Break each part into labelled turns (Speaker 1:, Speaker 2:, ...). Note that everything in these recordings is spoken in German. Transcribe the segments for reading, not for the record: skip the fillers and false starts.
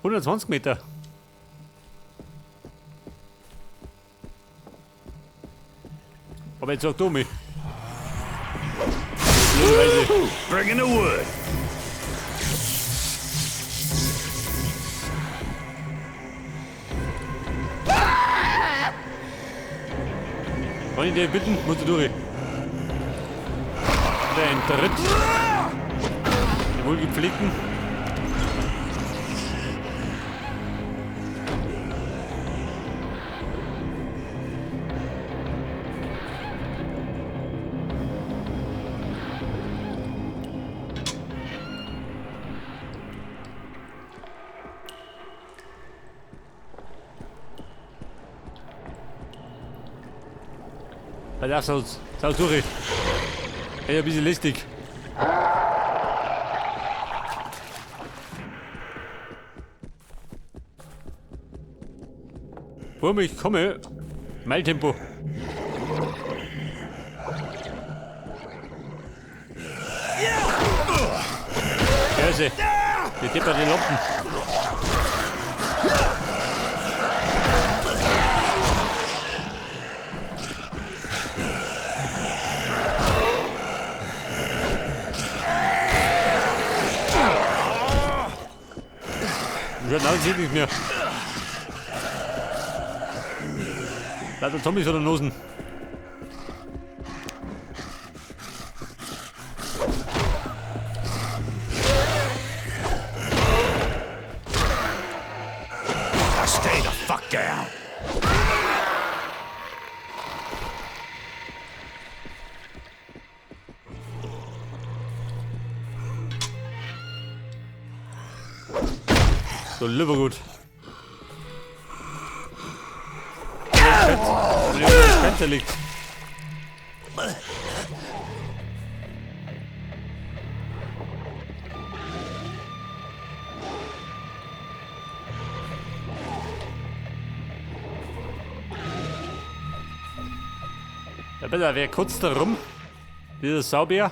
Speaker 1: 120 Meter. Aber jetzt sag du mich.
Speaker 2: Bringing the wood.
Speaker 1: Kann ich dir bitten? Musst du durch. Der Tritt. Die wohlgepflegten. Da darfst du durch. Ja, ein bisschen lästig. Wurm, ich komme. Meiltempo. Käse. Die tippert die Lampen. Genau, sieht nicht mehr. Da hat der Tommy so den Nosen.
Speaker 2: Stay the fuck down.
Speaker 1: So liebergut. Wo das Fenster liegt. Ja, besser wäre kurz darum. Dieses Saubär.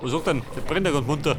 Speaker 1: Wo sagt denn? Der brennt ja ganz munter.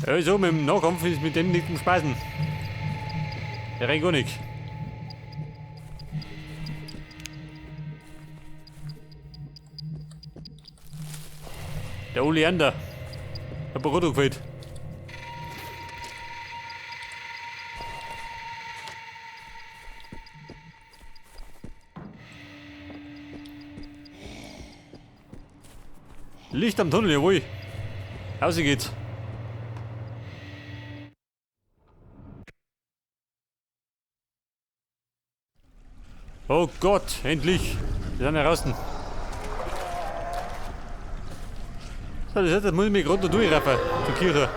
Speaker 1: Ja, so, mit dem Nahkampf ist mit dem nicht zum Speisen. Der rennt gar nicht. Der Oleander. Hat mir Rotto gefällt. Licht am Tunnel, jawohl. Außen geht's. Oh Gott, endlich. Wir sind draußen. So, das heißt, jetzt muss ich mich gerade noch durchraffen zur Kirche.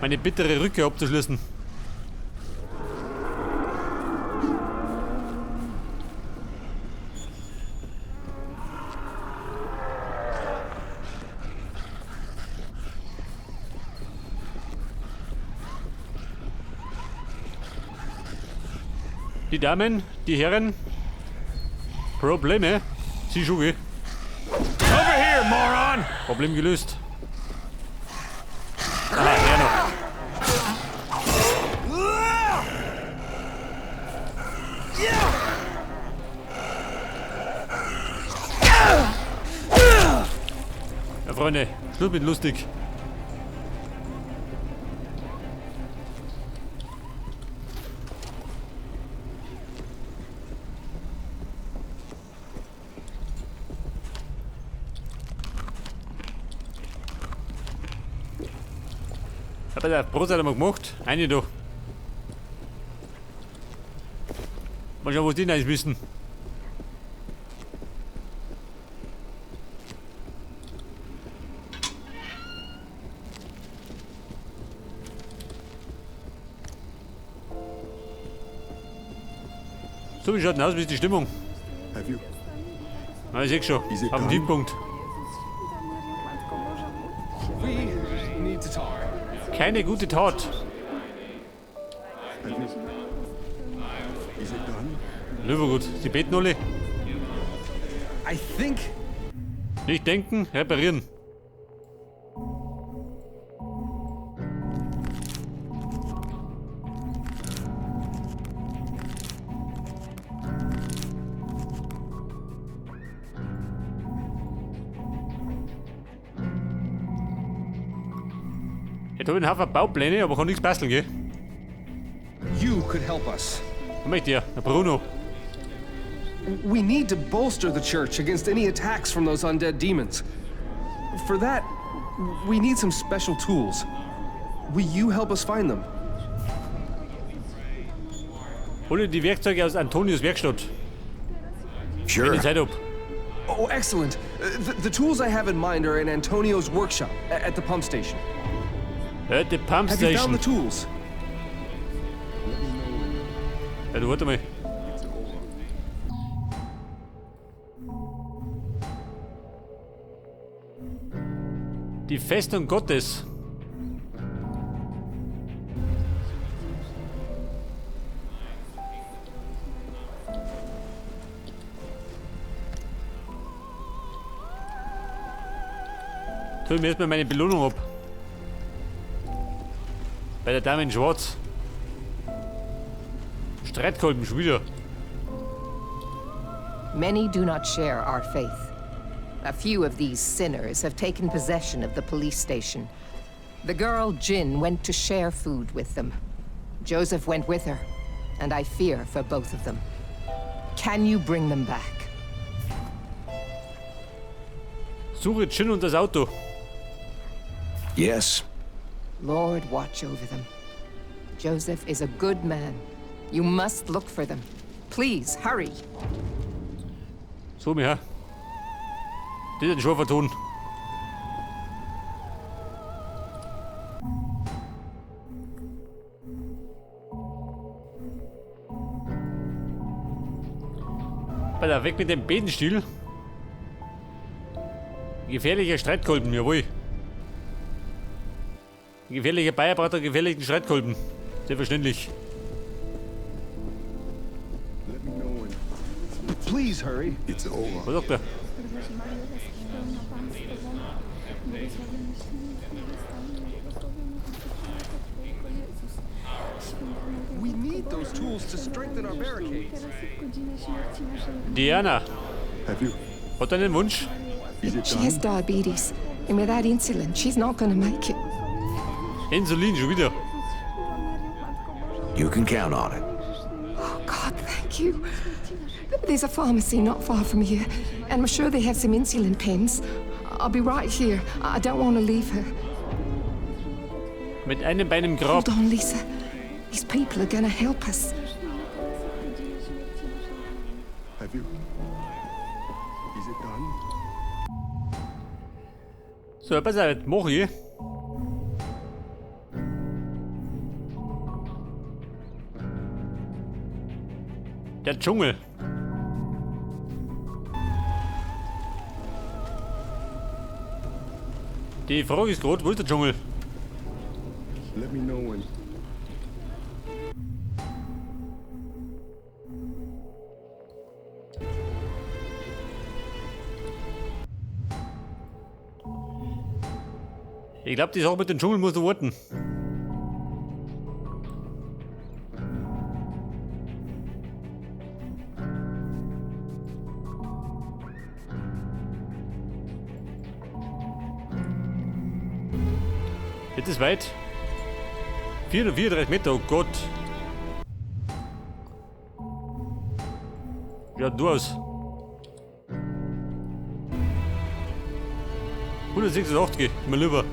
Speaker 1: Meine bittere Rückkehr abzuschließen. Die Damen, die Herren, Probleme, Sie Schuhe.
Speaker 2: Over here, moron!
Speaker 1: Problem gelöst. Aha, der noch. Ja, Freunde, Schluss mit lustig. Aber der Brot hat er mal gemacht. Eine doch. Mal schauen, wo die rein müssen. So, wie schaut denn aus? Wie ist die Stimmung?
Speaker 3: Have you?
Speaker 1: Na, ich sehe schon.
Speaker 3: Is it
Speaker 1: Auf den
Speaker 3: done?
Speaker 1: Tiefpunkt.
Speaker 4: We need to talk.
Speaker 1: Keine gute Tat.
Speaker 3: Have you? Is it done?
Speaker 1: Löwegut. Sie beten alle.
Speaker 4: I think
Speaker 1: Nicht denken, reparieren. Jetzt habe ich einen Haufen Baupläne, aber kann nichts basteln, gell?
Speaker 4: you could help us.
Speaker 1: Was möchte ihr? Der Bruno.
Speaker 4: We need to bolster the church against any attacks from those undead demons. For that, we need some special tools. Will you help us find them?
Speaker 1: Hole die Werkzeuge aus Antonius Werkstatt.
Speaker 2: Sure.
Speaker 1: Die Zeit ab.
Speaker 4: Oh, excellent. The tools I have in mind are in Antonio's workshop at the pump station.
Speaker 1: Die Pump
Speaker 4: Have you found the
Speaker 1: Station.
Speaker 4: tools?
Speaker 1: Ja, du warte mal. Die Festung Gottes. Tu mir erstmal meine Belohnung ab. Bei der Dame in Schwarz. Streitkolben schon wieder.
Speaker 5: Many do not share our faith. A few of these sinners have taken possession of the police station. The girl Jin went to share food with them. Joseph went with her, and I fear for both of them. Can you bring them back?
Speaker 1: Suche Jin und das Auto.
Speaker 2: Yes.
Speaker 5: Lord, watch over them. Joseph is a good man. You must look for them. Please, hurry.
Speaker 1: So, mir her. Die sind schon vertun. Bei der weg mit dem Betenstiel. Gefährlicher Streitkolben, jawohl. Gefährlicher Bayer braucht einen gefährlichen Streitkolben. Selbstverständlich.
Speaker 3: Let me know when
Speaker 4: Please hurry.
Speaker 3: it's over.
Speaker 1: Was sagt er?
Speaker 4: We need those tools to strengthen our barricades.
Speaker 1: Diana,
Speaker 3: Have you?
Speaker 1: hat er einen Wunsch?
Speaker 3: Is it
Speaker 6: She has
Speaker 3: done?
Speaker 6: diabetes, and without insulin, she's not gonna make it.
Speaker 1: Insulin schon wieder.
Speaker 2: You can count on it.
Speaker 6: Oh, God, thank you. There's a pharmacy not far from here, and I'm sure they have some insulin pens. I'll be right here. I don't want to leave her.
Speaker 1: Mit einem Bein im Grab.
Speaker 6: Hold on, Lisa. These people are gonna help us.
Speaker 3: Have you? Is it done?
Speaker 1: So, pass auf, mach ich. Der Dschungel. Die Frage ist gerade, wo ist der Dschungel?
Speaker 3: Let me know when.
Speaker 1: Ich glaube, die Sache mit dem Dschungel muss noch warten. Jetzt ist weit. 434 Meter, oh Gott. Ja, du aus. 186, mal lieber.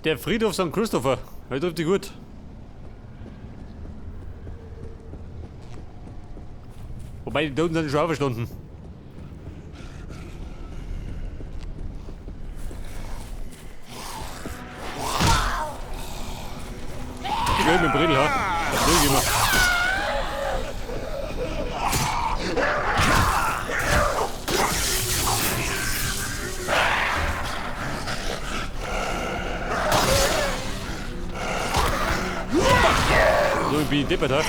Speaker 1: Der Friedhof St. Christopher, der trifft dich gut. Wobei die Toten sind schon aufgestanden. Ich will mit dem Bredel, ha? Das will ich immer. So, ich bin deppert, ha?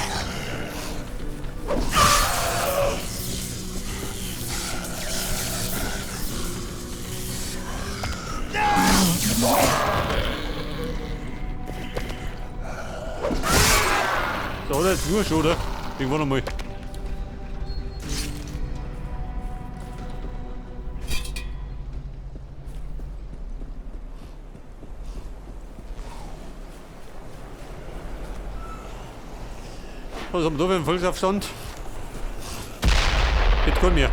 Speaker 1: So, hat er jetzt nur schon, oder? Irgendwann einmal. Was haben wir da für einen Volksaufstand? Jetzt kommen wir.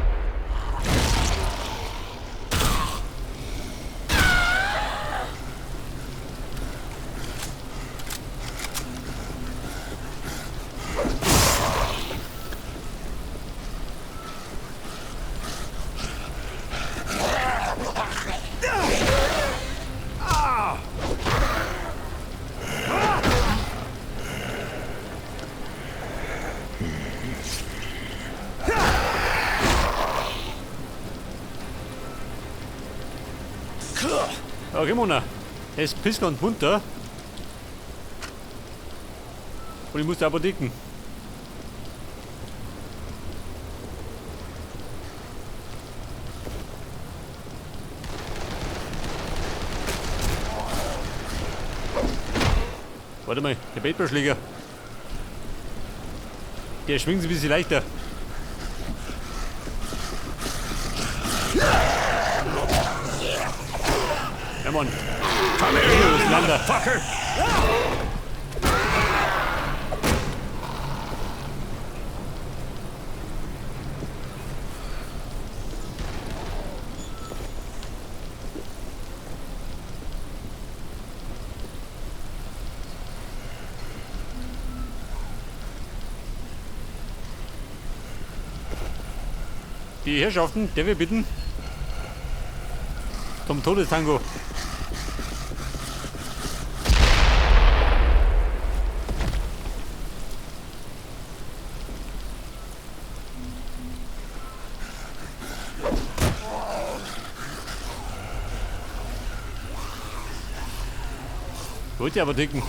Speaker 1: Okay, Mona. Er ist Pissler und munter. Und ich muss zur Apotheken. Warte mal, der Baseballschläger. Der schwingt sich ein bisschen leichter. Ja, Mann. Komm her, auseinander. Fucker! Die Herrschaften, der wir bitten. Zum Todestango. Gut, die Apotheken.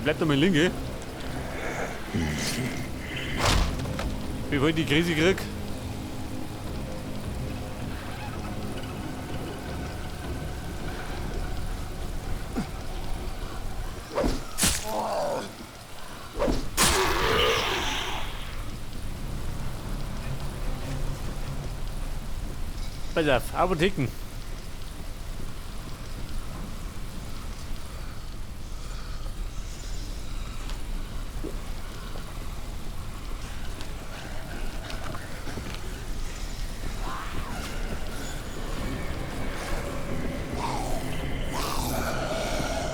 Speaker 1: Bleibt doch mal linke. Bevor ich die Krise krieg. Pass auf, Apotheken.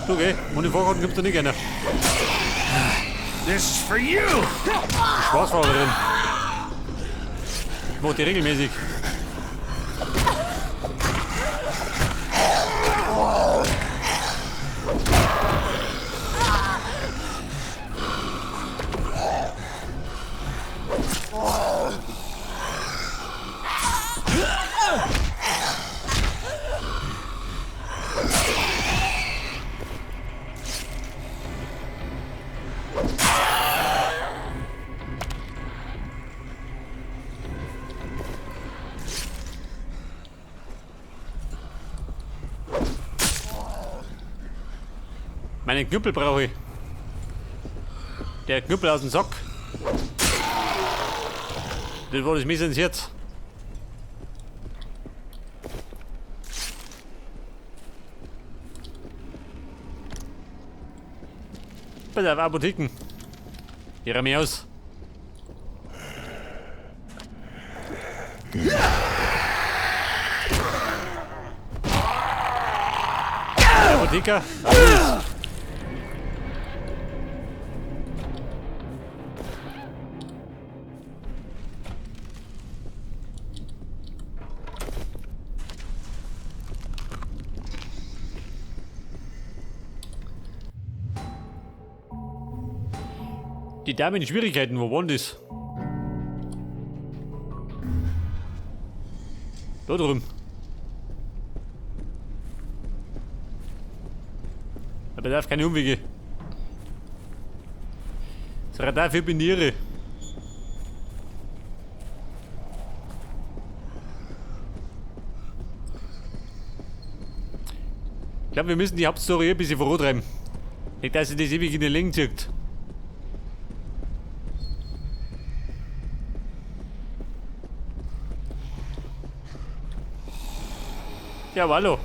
Speaker 1: Okay, ohne Vorgarten gibt's da nicht gerne.
Speaker 2: This is for you!
Speaker 1: Spaßfahrerin. Ich mach die regelmäßig. Meinen Knüppel brauche ich. Der Knüppel aus dem Sack. Das war das Messer ins Herz. Pass auf, Apotheken. Hier haben wir aus. Apotheker. Alles. Die Dame in Schwierigkeiten, wo waren das? Da drüben. Aber darf keine Umwege. Das Radar für Biniere. Ich glaube, wir müssen die Hauptstory ein bisschen vorantreiben. Nicht, dass sie das ewig in den Längen zieht. Ja, aber hallo.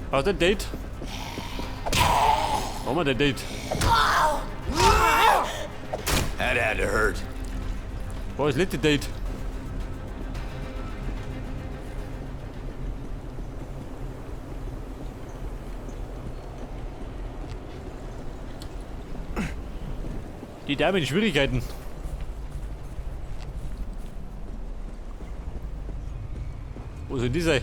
Speaker 1: Was ein Date? Machen wir ein Date?
Speaker 2: That had to hurt.
Speaker 1: Wo ist das letzte Date? Die Dame in Schwierigkeiten. Wo sind die sein?